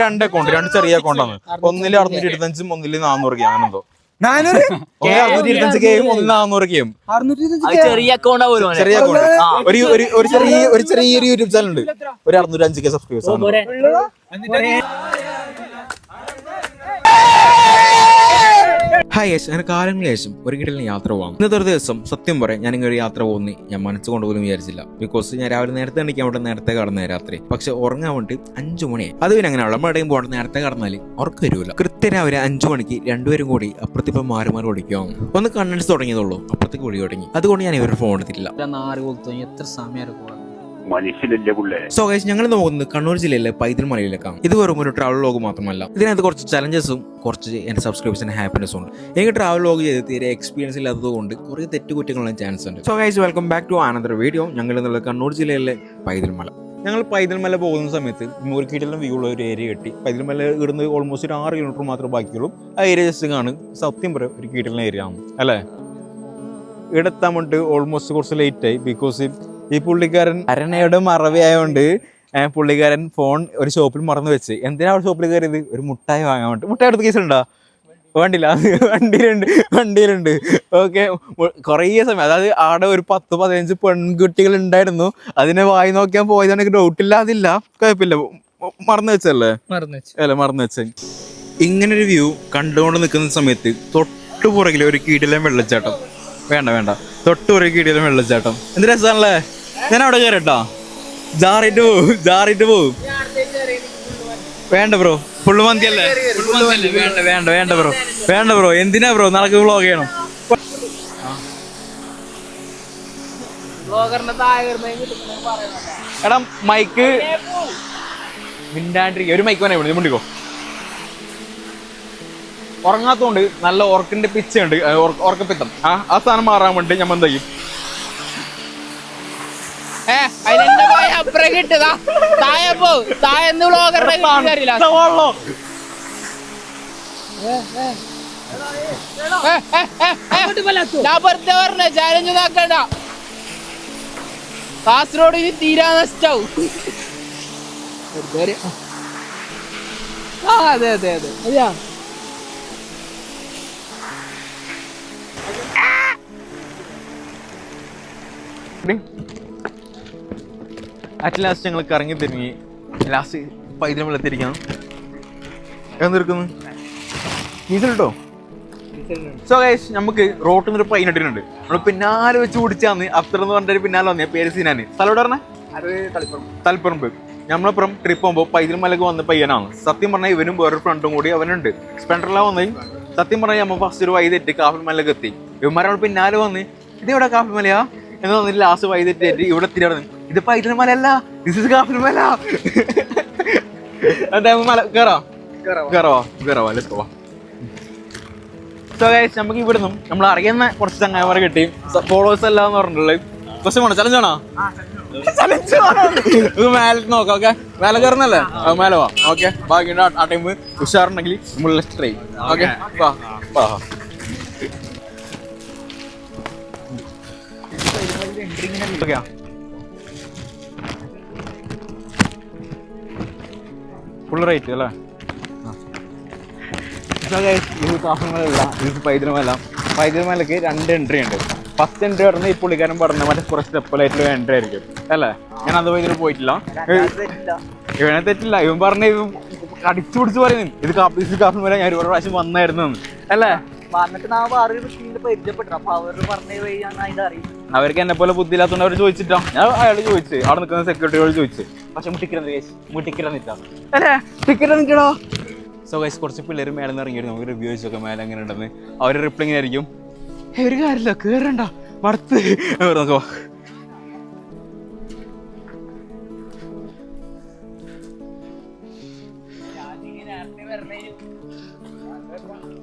രണ്ട് അക്കൗണ്ട്, രണ്ട് ചെറിയ അക്കൗണ്ടാണ്. ഒന്നില് 625, ഒന്നില് 400 അങ്ങനെന്തോ. 625 ഒന്നില് 400 ചെറിയ അക്കൗണ്ട്. ചെറിയ അക്കൗണ്ട്. ഒരു ചെറിയൊരു യൂട്യൂബ് ചാനൽ ഉണ്ട്. ഒരു 605K സബ്സ്ക്രൈബേഴ്സ് ആണ്. ഹായ് യേശ്, അങ്ങനെ കാലങ്ങൾക്ക് ശേഷം ഒരു കിടലിന് യാത്ര പോകാം. ഇന്നത്തെ ഒരു ദിവസം സത്യം പറയാം, ഞാൻ ഇങ്ങനെ ഒരു യാത്ര പോകുന്നു ഞാൻ മനസ്സുകൊണ്ട് പോലും വിചാരിച്ചില്ല. ബിക്കോസ് ഞാൻ രാവിലെ നേരത്തെ എണീക്കാൻ വേണ്ടി നേരത്തെ കടന്ന രാത്രി, പക്ഷെ ഉറങ്ങാൻ വേണ്ടി 5 മണിയായി. അത് പിന്നെ അങ്ങനെ നമ്മളെവിടെയും പോകണം, നേരത്തെ കടന്നാല് ഉറക്കം വരില്ല. കൃത്യം രാവിലെ 5 മണിക്ക് രണ്ടുപേരും കൂടി അപ്പുറത്തിപ്പം മാറി മാറി ഓടിക്കാം. ഒന്ന് കണ്ണടിച്ച് തുടങ്ങിയതുള്ളൂ, അപ്പുറത്തേക്ക് ഓടി തുടങ്ങി. അതുകൊണ്ട് ഞാൻ ഇവരുടെ ഫോൺ എടുത്തില്ല. എത്ര സമയം സോ ഗൈസ്, ഞങ്ങൾ നോക്കുന്നത് കണ്ണൂർ ജില്ലയിലെ പൈതൽ മലയിലേക്കാണ്. ഇത് വെറും ഒരു ട്രാവൽ വ്ലോഗ് മാത്രമല്ല, ഇതിനകത്ത് കുറച്ച് ചലഞ്ചസും കുറച്ച് എൻ്റെ സബ്സ്ക്രൈബേഴ്സിന് ഹാപ്പിനെസ്സും ഉണ്ട്. എനിക്ക് ട്രാവൽ വ്ലോഗ് ചെയ്ത് തീരെ എക്സ്പീരിയൻസ് ഇല്ലാത്തത് കൊണ്ട് കുറേ തെറ്റുകുറ്റങ്ങളുള്ള ചാൻസ് ഉണ്ട്. So guys, welcome back to another video. ഞങ്ങൾ എന്നുള്ള കണ്ണൂർ ജില്ലയിലെ പൈതൽ മല. ഞങ്ങൾ പൈതൽ മല പോകുന്ന സമയത്ത് മൂർക്കീട്ടിലും വ്യൂ ഉള്ള ഒരു ഏരിയ കിട്ടി. പൈതൽ മല ഇവിടുന്ന് ഓൾമോസ്റ്റ് ഒരു 6 കിലോമീറ്റർ മാത്രമേ ബാക്കിയുള്ളൂ. ആ ഏരിയ ജസ്റ്റ് കാണും. സത്യം പറയും ഒരു കീട്ടിലിന് ഏരിയ ആണ് അല്ലേ. ഇവിടെ എത്താൻ വേണ്ടിട്ട് ഓൾമോസ്റ്റ് കുറച്ച് ലേറ്റായി. ബിക്കോസ് ഈ പുള്ളിക്കാരൻ അരണയുടെ മറവി ആയതുകൊണ്ട് പുള്ളിക്കാരൻ ഫോൺ ഒരു ഷോപ്പിൽ മറന്നു വെച്ച്. എന്തിനാ ഷോപ്പിൽ കയറിയത്? ഒരു മുട്ടായി വാങ്ങാൻ വേണ്ടി. മുട്ടായി എടുത്ത കേസ് ഉണ്ടോ? വണ്ടിയില്ല, അത് വണ്ടിയിലുണ്ട്. ഓക്കെ, കുറേ സമയം, അതായത് അവിടെ ഒരു 10-15 പെൺകുട്ടികൾ ഉണ്ടായിരുന്നു. അതിനെ വായി നോക്കിയാൽ പോയതാണ്. എനിക്ക് ഡൗട്ടില്ല, അതില്ല, കുഴപ്പമില്ല, മറന്നു വെച്ചല്ലേ? മറന്നു വെച്ച. ഇങ്ങനൊരു വ്യൂ കണ്ടുകൊണ്ട് നിൽക്കുന്ന സമയത്ത് തൊട്ടു പുറകിൽ ഒരു കീടിലും വെള്ളച്ചാട്ടം. വേണ്ട, തൊട്ടു പുറകിൽ കീടിലും വെള്ളച്ചാട്ടം. എന്ത് രസമാണല്ലേ. ഞാൻ അവിടെ കയറട്ടോ, ജാറിട്ട് പോവും. വേണ്ട ബ്രോ, ഫുള്ള് മന്തിയല്ലേ? വേണ്ട ബ്രോ, എന്തിനാ ബ്രോ നടക്ക് വ്ളോഗ് ചെയ്യണം? എടാ മൈക്ക് മിണ്ടാണ്ടിരിക്കുക. ഒരു മൈക്ക് വേണേ മുണ്ടിക്കോ. ഉറങ്ങാത്തോണ്ട് നല്ല ഉറക്കിന്റെ പിച്ചുണ്ട്, ഉറക്കപ്പിത്തം. ആ സാധനം മാറാൻ വേണ്ടി ഞാൻ എന്താ ചെയ്യും? കാസർഗോഡ് തീരാ നഷ്ടാവും. അതെ അതെ അതെ അതെയാ. അറ്റ് ലാസ്റ്റ് ഞങ്ങൾ കറങ്ങി തിരിഞ്ഞ് ലാസ്റ്റ് പൈതൽ വെള്ളത്തിരിക്കണം. എന്തെടുക്കുന്നു കേട്ടോ. സോ ഗൈസ്, നമുക്ക് റോട്ടിൽ നിന്നൊരു പൈൻ ഇട്ടിട്ടുണ്ട്. നമ്മൾ പിന്നാലെ വെച്ച് കുടിച്ചാന്ന് അഫ്തർ എന്ന് പറഞ്ഞൊരു പിന്നാലെ വന്നേ. പേര് സീനാന്. സ്ഥലോട് പറഞ്ഞേ തളിപ്പറമ്പ്. നമ്മളപ്പുറം ട്രിപ്പ് പോകുമ്പോൾ പൈതൽ മലക്ക് വന്ന പയ്യനാണ്. സത്യം പറഞ്ഞാൽ ഇവനും വേറൊരു ഫ്രണ്ടും കൂടി അവനുണ്ട്. സ്പെൻഡറിലാ വന്നത്. സത്യം പറഞ്ഞാൽ നമ്മൾ ഫസ്റ്റ് ഒരു വൈതെറ്റി കാഫിൽ മലക്ക് എത്തി. ഇവന്മാരോട് പിന്നാലെ വന്ന് ഇത് ഇവിടെ കാഫിൽ മലയാ എന്ന് വന്നിട്ട് ലാസ്റ്റ് വൈതെറ്റി ഇവിടെ തിരിഞ്ഞു. ഇത് പൈതൽ മല അല്ല, ദിസ് ഇസ് കാഫിൽ മല. മല കയറാവാ ലെറ്റ്സ് ഗോ. സോ ഗൈസ്, നമുക്ക് ഇവിടുന്ന് നമ്മൾ അറിയുന്ന കുറച്ച് ചങ്ങായിമാരെ കിട്ടി. ഫോളോവേഴ്സ് അല്ല എന്ന് പറഞ്ഞിട്ടുള്ളത്. ക്വസ്റ്റ്യൻ വേണോ? ചലഞ്ച് വേണോ? മേലെ നോക്കാം. ഓക്കെ, മേലെ കയറുന്നല്ലേ? മേലെ പോവാം. ഓക്കെ, ബാക്കി ആ ടൈം ഉഷാറുണ്ടെങ്കിൽ നമ്മൾ let's try. Okay, full rate അല്ലേ? ഇത് പൈതൽ മലക്ക് 2 എൻട്രി ഉണ്ട്. ഫസ്റ്റ് എൻട്രി പറഞ്ഞാൽ ഈ പുള്ളിക്കാരൻ പറഞ്ഞ മറ്റേ കുറച്ച് സ്റ്റെപ്പിലായിട്ടുള്ള എൻട്രി ആയിരിക്കും അല്ലേ? ഞാൻ അത് ഇതിൽ പോയിട്ടില്ല. ഇവനെ തെറ്റില്ല. ഇവൻ പറഞ്ഞ അടിച്ചു പിടിച്ച് പറയുന്നു ഇത് കാഫിൽ മല. ഞാൻ ഒരു പ്രാവശ്യം വന്നായിരുന്നു അല്ലേ? അവർക്ക് എന്നെ പോലെ ബുദ്ധിയില്ലാത്തതുകൊണ്ട് അവർ ചോദിച്ചിട്ടാ. ഞാൻ അയാൾ ചോദിച്ചു, അവിടെ നിൽക്കുന്ന സെക്യൂരിറ്റിയോട് ചോദിച്ചു. പക്ഷെ ടിക്കറ്റ് അല്ലേ? ടിക്കറ്റ് നിൽക്കണോ? സോ ഗൈസ്, കുറച്ച് പിള്ളേർ മേലെ നിന്ന് ഇറങ്ങിയിട്ട് നമുക്ക് റിവ്യൂ ചോദിച്ചൊക്കെ മേലെ എങ്ങനെ ഉണ്ടെന്ന്. അവർ റിപ്ലൈ ഇങ്ങനെ ആയിരിക്കും, ഒരു കാര്യമില്ല കയറണ്ട മടുത്ത് നോക്കോ.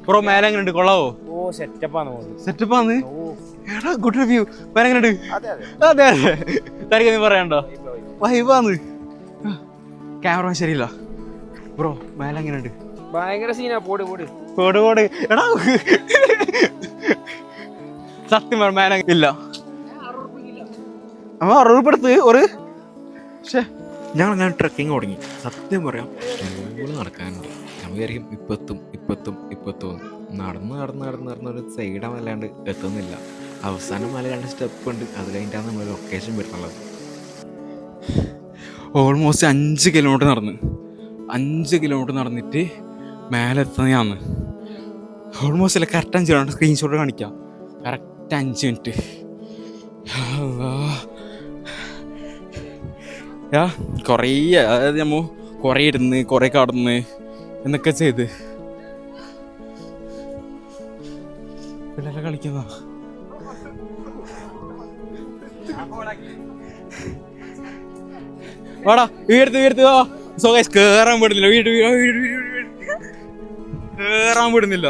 ബ്രോ മേലെ എങ്ങനെ ഉണ്ട്? കൊള്ളാവോ? സെറ്റപ്പാന്ന്. എടാ ഗുഡ് റിവ്യൂ. മേലെ എങ്ങനെ ഉണ്ട്? അതെ തനിക്ക് നീ പറയണ്ടോ? വൈബാന്ന്. ക്യാമറ ശരിയില്ല ബ്രോ. മേലെ എങ്ങനെ ഉണ്ട്? ഭയങ്കര സീനാ. പോട് എടാ സത്യം മേലെ ഇല്ല. അവൻ അറിവുപ്പെടുത്ത് ഒരു ഞങ്ങളങ്ങനെ ട്രക്കിങ് തുടങ്ങി. സത്യം പറയാം നടക്കാനുണ്ട്. നമ്മൾ വിചാരിക്കും ഇപ്പത്തും നടന്ന് ഒരു സൈഡല്ലാണ്ട് എത്തുന്നില്ല. അവസാനം മല 2 സ്റ്റെപ്പ് ഉണ്ട്. അത് കഴിഞ്ഞിട്ടാണ് നമ്മൾ ലൊക്കേഷൻ വരുന്നുള്ളത്. ഓൾമോസ്റ്റ് 5 കിലോമീറ്റർ നടന്ന് 5 കിലോമീറ്റർ നടന്നിട്ട് മേലെ എത്തുന്നതാണ്. ഓൾമോസ്റ്റ് അല്ല, കറക്റ്റ് 5 കിലോമീറ്റർ. സ്ക്രീൻഷോട്ട് കാണിക്കാം. Correct 5 minute. കുറേ, അതായത് നമ്മൾ കുറേ ഇരുന്ന് കുറേ കടന്ന് എന്നൊക്കെ ചെയ്ത് പിള്ളേരെ കളിക്കുന്ന വാടാ വീടുത്ത് വാ. സോ ഗൈസ് കേറാൻ വിടുന്നില്ല, കേറാൻ വിടുന്നില്ല.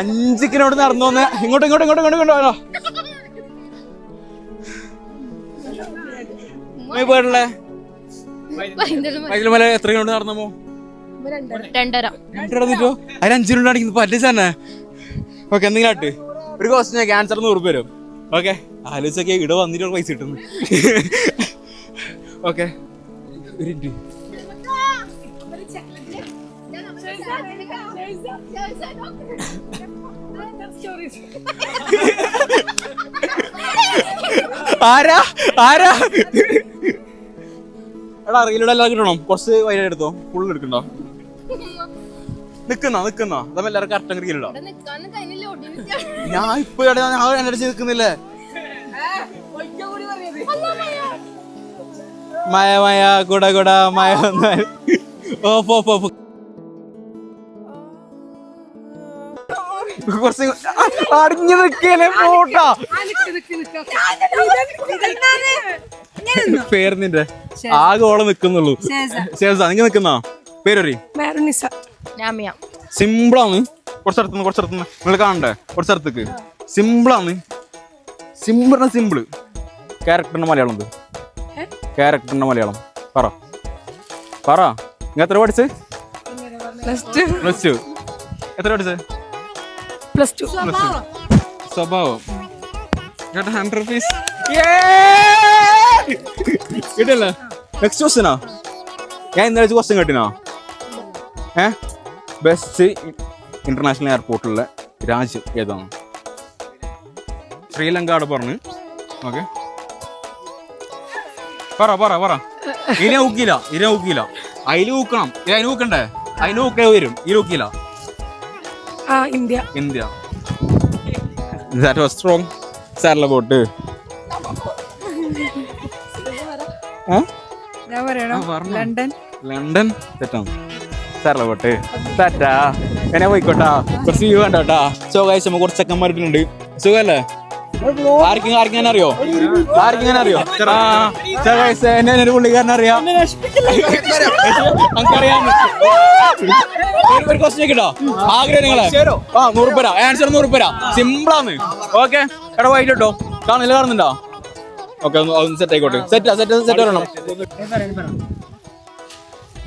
5 കിലോമീറ്റർ നടന്നു വന്ന് ഇങ്ങോട്ടോ പോയിട്ടില്ലേ? മല എത്ര കിലോമീറ്റർ നടന്നമോ? 2.5 അതിന് 5 കിലോമീറ്റർ അടിക്കുന്നത് പറ്റിച്ച തന്നെ. ഓക്കെ, എന്തെങ്കിലും ആട്ട് ഒരു ക്വസ്റ്റ്യൻ ക്യാൻസർ 100 രൂപ വരും. ഓക്കെ, ആലോചിച്ചൊക്കെ ഇവിടെ വന്നിട്ട് പൈസ കിട്ടുന്നു. ഓക്കെ, ആരാ എടാ റീലൂടെ എല്ലാം കിട്ടണം. കുറച്ച് വൈകിട്ട് എടുത്തോ, ഫുള്ള് എടുക്കണ്ടോ? നിക്കുന്ന അതല്ല എല്ലാവരും കറക്റ്റ് റീലിടാ. ഞാൻ ഇപ്പൊ ഞാൻ അടിച്ച് നിൽക്കുന്നില്ലേ? മയ കുട മയ ഓ കുറച്ച് അടിഞ്ഞു നിൽക്കല്ലേ പോട്ടാ. പേര് നിന്റെ ആകെ ഓളം നിക്കുന്നുള്ളൂ. നിങ്ങൾ നിക്കുന്ന പേരറി സിമ്പിളാണ്. കുറച്ചടുത്തുനിന്ന് നിങ്ങൾ കാണണ്ടേ? കുറച്ചടുത്തേക്ക് സിമ്പിളാണ്. സിമ്പിള് ക്യാരക്ടറിന്റെ മലയാളം പറ. നിങ്ങൾ എത്ര പഠിച്ച്? Plus two. എത്ര പഠിച്ചേ? +2. സ്വഭാവം 100 rupees. കിട്ടില്ല. നെക്സ്റ്റ് ക്വസ്റ്റ്യനാ. ഞാൻ ഇന്നലെ ക്വസ്റ്റ്യൻ കേട്ടിനാ. ബെസ്റ്റ് ഇന്റർനാഷണൽ എയർപോർട്ടിലുള്ള രാജ്യം ഏതാണ്? ശ്രീലങ്ക അവിടെ പറഞ്ഞു. ഓക്കെ, പറ. ഇനി ഊക്കില്ല. അതിൽ ഊക്കണം. അതിന് ഊക്കണ്ടേ? അതിന് ഊക്കേ വരും. ഈ ഊക്കില്ല. ഇന്ത്യ. That was strong. സാറിലെ ബോട്ട്. ലണ്ടൻ തെറ്റാണ്. സാറിലെ ബോട്ട് തെറ്റാ. എന്നെ പോയിക്കോട്ടാ. കുറച്ച് വ്യൂ കണ്ടോട്ടാ. സോ ഗൈസ്, നമ്മൾ കുറച്ച് ചെക്കന്മാരുണ്ട്. സുഖല്ലേ? ആർക്കും അറിയോ? എന്നെ ഒരു പുള്ളിക്കാരനറിയാം. നമുക്കറിയാം. ഒരു ക്വസ്റ്റ്യൻ കിട്ടോ? ആഗ്രഹം നിങ്ങളെ 100 രൂപ. ആൻസർ 100 രൂപ. സിമ്പിളാണ്. ഓക്കെ, എടാ വൈകിട്ട് കേട്ടോ. കാണുന്നുണ്ടോ? ഓക്കെ, ഒന്ന് സെറ്റ് ആയിക്കോട്ടെ. സെറ്റ് വരണം.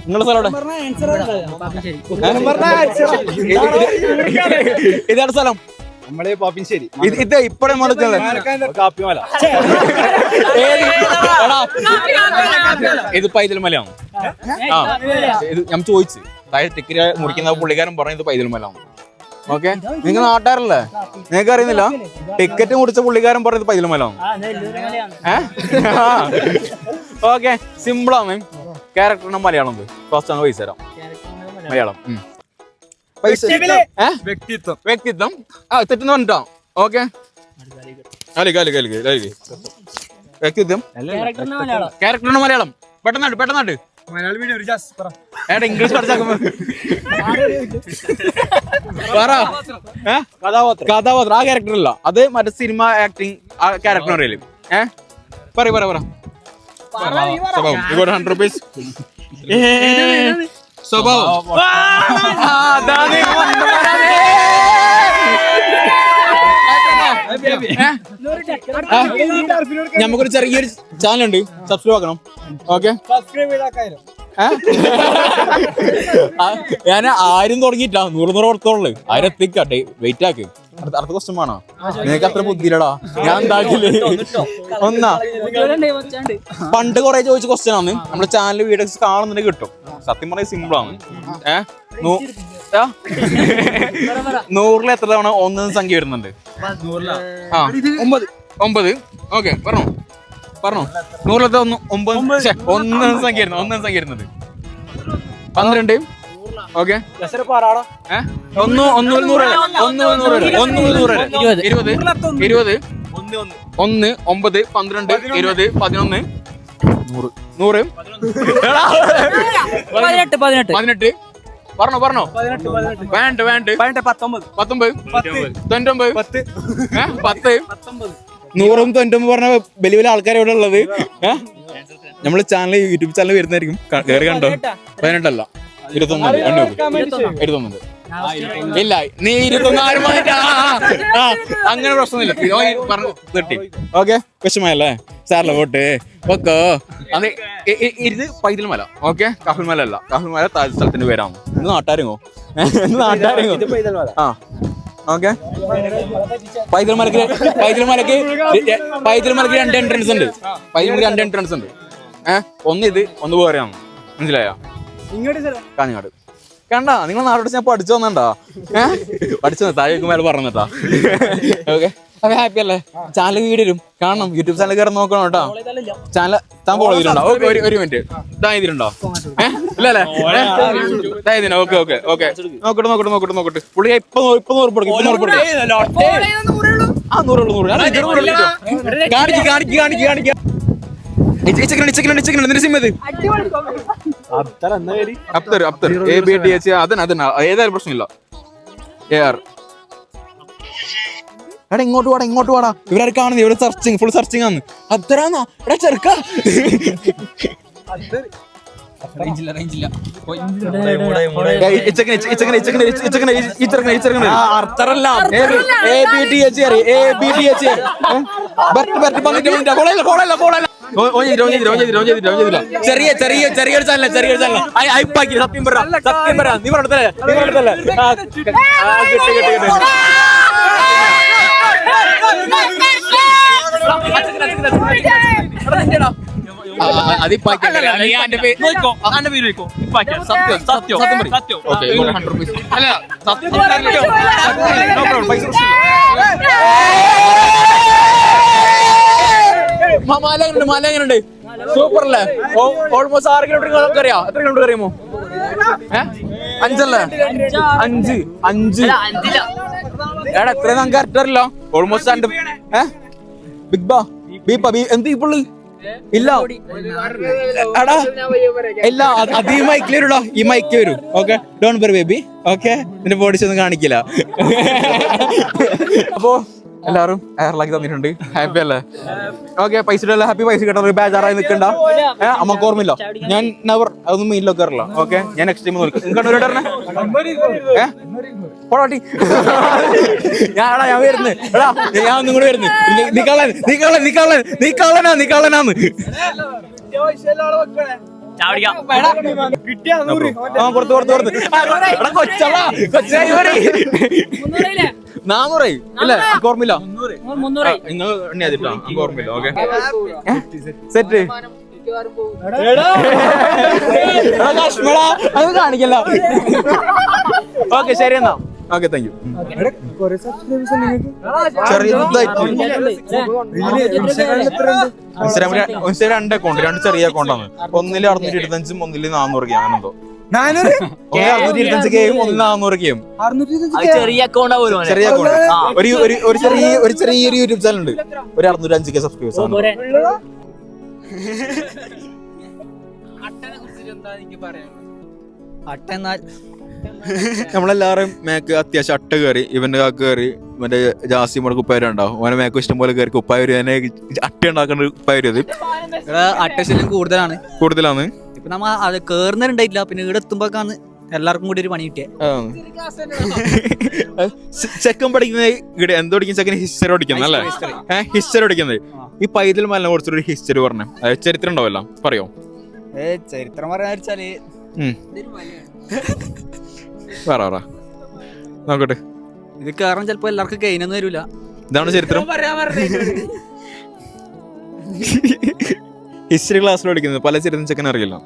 നിങ്ങളുടെ സ്ഥലം ഇതാണ് സ്ഥലം. നമ്മളെ പാപ്പിൻശ്ശേരി. ഇത് ഇപ്പഴേ കാപ്പിമല. ഇത് പൈതൽ മലയാണ്. ഇത് ഞാൻ ചോദിച്ചു. ടിക്കറ്റ് മുറിക്കുന്ന പുള്ളിക്കാരൻ പറഞ്ഞു ഇത് പൈതൽ മലയാണ്. ഓക്കെ, നിങ്ങൾ നാട്ടാറല്ലേ? നിങ്ങൾക്ക് അറിയുന്നില്ല? ടിക്കറ്റ് മുറിച്ച പുള്ളിക്കാരൻ പറഞ്ഞത് പൈതൽ മലയാണ്. ഓക്കെ, സിമ്പിളാണ്. ക്യാരക്ടറിന്റെ മലയാളം ഫസ്റ്റ് ആണ് പൈസ തരാം. മലയാളം വ്യക്തിത്വം തെറ്റെന്ന് പറഞ്ഞിട്ടോ. ഓക്കെ, വ്യക്തിത്വം ക്യാരക്ടറിന്റെ മലയാളം. പെട്ടെന്നാട്ട് ഏട്ടാ ഇംഗ്ലീഷ് പഠിച്ചാക്കുമ്പോ കഥാപാത്രം. ആ ക്യാരക്ടർ അല്ല, അത് മറ്റേ സിനിമ ആക്ടിങ് ആ ക്യാരക്ടർ അറിയില്ലേ? പറ. സ്വഭാവം 100 rupees. സ്വഭാവം നമുക്കൊരു ചെറിയൊരു ചാനലുണ്ട്, സബ്സ്ക്രൈബ് ആക്കണം. ഓക്കെ, ഞാൻ ആരും തുടങ്ങിയിട്ടില്ല. 100 കൊടുത്തോളൂ. 1000 എത്തിക്കട്ടെ. വെയിറ്റ് ആക്ക്. അടുത്ത ക്വസ്റ്റ്യൻ വേണോ? നിനക്ക് അത്ര ബുദ്ധിയില്ലടാ, ഞാൻ എന്താക്കില്ലേ? ഒന്നാ പണ്ട് കൊറേ ചോദിച്ച ക്വസ്റ്റ്യൻ ആണ്. നമ്മുടെ ചാനൽ വീഡിയോസ് കാണുന്നുണ്ടെങ്കിൽ കിട്ടും. സത്യം പറഞ്ഞാൽ സിമ്പിൾ ആണ്. 100 എത്ര തവണ 1 സംഖ്യ വരുന്നുണ്ട്? 9. ഓക്കെ, പറഞ്ഞോ 100 1 സംഖ്യ വരുന്നത്. 1 സംഖ്യ വരുന്നത് 12. ഓക്കെ, 1 9 12 20 11 100 18. പറഞ്ഞോ. വേണ്ട 19 10 100 99 പറഞ്ഞ വലിയ വലിയ ആൾക്കാർ എവിടെ ഉള്ളത്? നമ്മള് ചാനൽ യൂട്യൂബ് ചാനൽ വരുന്നതായിരിക്കും. കയറി കണ്ടോ? 18 അല്ല 29. ഇല്ല, നീ 24 അങ്ങനെ പ്രശ്നമില്ല. പറഞ്ഞു കിട്ടി. ഓക്കെ, വിഷമല്ലേ? സാറില്ല പോട്ട് ഓക്കോ. അത് ഇത് പൈതൽ മല. ഓക്കെ, കാഫിൽ മല അല്ല. കാഫിൽ മല സ്ഥലത്തിന്റെ പേരാണ്. ഇന്ന് നാട്ടാരങ്ങോ ആ. ഓക്കെ, പൈതൽ മലക്ക് 2 എൻട്രൻസ് ഉണ്ട്. ഒന്ന് ഇത്, ഒന്ന് വേറെയാണ്. മനസ്സിലായോ? കാഞ്ഞങ്ങാട്. കണ്ടാ, നിങ്ങൾ നാടോട് ഞാൻ പഠിച്ചു വന്നണ്ടാ. പഠിച്ചു താഴേക്ക് മേലെ പറഞ്ഞിട്ടാ. ഓക്കെ, അപ്പൊ ഹാപ്പി അല്ലേ? ചാനൽ വീഡിയോ കാണണം. യൂട്യൂബ് ചാനൽ കയറി നോക്കണം കേട്ടോ. ചാനൽ താൻ ഫോളോ ചെയ്തിട്ടുണ്ടോ? ഒരു മിനിറ്റ്, താൻ ചെയ്തിട്ടുണ്ടോ? ഇല്ലല്ലേ? ഓക്കെ. നോക്കട്ടെ. പുള്ളി ഇപ്പൊ 100 കൊടുക്കും. ആ 100 കാണിക്ക. അപ്തർ ABTH അതന്നെ ഏതായാലും പ്രശ്നമില്ല. എടാ ഇങ്ങോട്ട് വാടാ. ഇവരാരും കാണുന്നത് ഇവിടെ ഫുൾ സെർച്ചിങ് ആണ്. അബ്ദറാന്നാ എടാ ചെറുക്ക. ചെറിയൊരു ചാനൽ സത്യം പറ. നീ പറഞ്ഞല്ലേ? മല എങ്ങനെയുണ്ട്? സൂപ്പർ അല്ലേ? ഓൾമോസ്റ്റ് 6 കിലോമീറ്റർ അറിയാം. എത്ര കിലോമീറ്റർ അറിയാമോ? 5 അല്ലേ? 5 എടാ എത്രയും നമുക്ക് കറക്റ്റ് അറിയില്ല. ഓൾമോസ്റ്റ് 2. എന്ത് ഇപ്പോള് ഇല്ല എടാ ഇല്ല. അത് ഈ മൈക്കിൽ വരുടാ. ഈ മൈക്ക് വരും. Okay, don't worry baby. Okay, നിന്റെ ബോഡീസ് ഒന്നും കാണിക്കില്ല. അപ്പോ എല്ലാവരും എയർലാക്കി തന്നിട്ടുണ്ട്. ഹാപ്പി അല്ലേ? ഓക്കെ, പൈസ ഹാപ്പി. പൈസ കിട്ടാൻ ബേജാറായി നിൽക്കണ്ട. അമ്മക്ക് ഓർമ്മയില്ല. ഞാൻ നെവർ അതൊന്നും മെയിലൊക്കെ അറിയില്ല. ഓക്കെ, ഞാൻ നെക്സ്റ്റ് ടൈം നോക്കാം. പൊടാട്ടി ഞാൻ വരുന്നു. എടാ ഞാൻ ഒന്നും കൂടെ വരുന്നു. നീ കള്ളനാന്ന്. നാന്നൂറായി അല്ലേ? ഓർമ്മയില്ല. നിങ്ങൾ ഓർമ്മയില്ല. ഓക്കെ, സെറ്റ് അത് കാണിക്കല്ല. ഓക്കെ, ശരി എന്നാ. Okay, thank you. Instagram 2 account, 2 ചെറിയ അക്കൗണ്ടാണ്. ഒന്നില് 625, ഒന്നില് 400 അങ്ങനെന്തോ. 625 ഒന്നില് 400 ചെറിയ അക്കൗണ്ട്. ഒരു ചെറിയൊരു യൂട്യൂബ് ചാനൽ ഉണ്ട്. ഒരു 605 സബ്സ്ക്രൈബേഴ്സ് ആണ്. നമ്മളെല്ലാവരും മേക്ക് അത്യാവശ്യം അട്ട കയറി. ഇവന്റെ കാക്ക് കയറി. മറ്റേ ജാസിമോടെ കുപ്പായം ഉണ്ടാവും. ഓനെ മേക്ക് ഇഷ്ടം പോലെ കയറി കുപ്പായ അട്ട ഉണ്ടാക്കേണ്ട കുപ്പായ. അട്ടശല്യം കൂടുതലാണ്. ഇപ്പൊ നമ്മ അത് കേറുന്നുണ്ടായിട്ടില്ല. പിന്നെ ഇവിടെ എത്തുമ്പോഴാണ് എല്ലാവർക്കും കൂടി ഒരു പണി കിട്ടിയ. ചെക്കൻ പഠിക്കുന്നത് എന്ത് പഠിക്കും? ചെക്കൻ ഹിസ്റ്ററി പഠിക്കുന്നത് അല്ലേ? ഹിസ്റ്ററി പഠിക്കുന്നത്. ഈ പൈതൽ മലിനെ കുറിച്ചൊരു ഹിസ്റ്ററി പറഞ്ഞു. ചരിത്രം ഉണ്ടാവല്ലോ, പറയോ? ചരിത്രം പറയാന്ന് പറ നോക്കട്ടെ. ഇത് കയറാൻ ചിലപ്പോ എല്ലാവർക്കും കൈനൊന്നും വരില്ല. ഇതാണ് ചരിത്രം. ഹിസ്റ്ററി ക്ലാസ്സിൽ പഠിക്കുന്നത് പല ചരിത്രം ചെക്കൻ അറിയില്ല.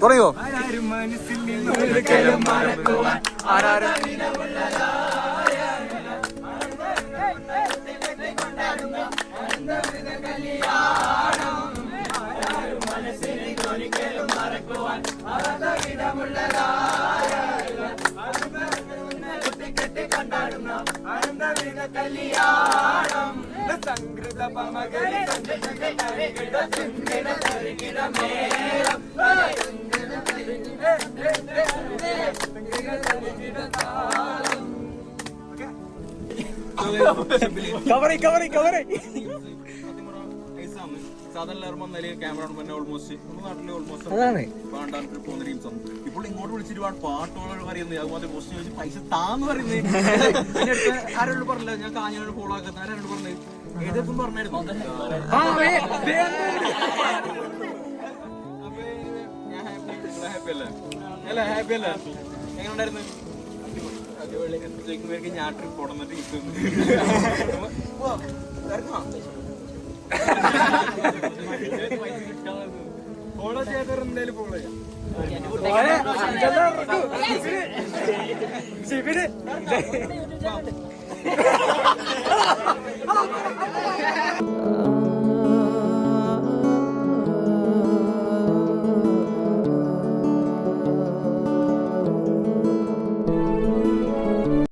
തുടങ്ങിയോ? ഇപ്പോൾ ഇങ്ങോട്ട് വിളിച്ചിട്ട് പാട്ടോളം പറയുന്നത് അതുപോലെ ക്വസ്റ്റ്യൻ ചോദിച്ച് പൈസ താന്ന് പറയുന്നത് ആരോട് പറഞ്ഞില്ല. ഞാൻ കാഞ്ഞോട് ഫോളോ ആക്കുന്ന ആരോട് പറഞ്ഞത് ഏതൊക്കെ പറഞ്ഞായിരുന്നു. ഹാപ്പി അല്ലേ? അല്ല ഹാപ്പി അല്ലേ? എങ്ങനെ ഉണ്ടായിരുന്നു? ഞാൻ ട്രിപ്പ് പോടുന്നിട്ട് ഫോളോ ചെയ്തവർ എന്തായാലും ഫോളോ ചെയ്യാം.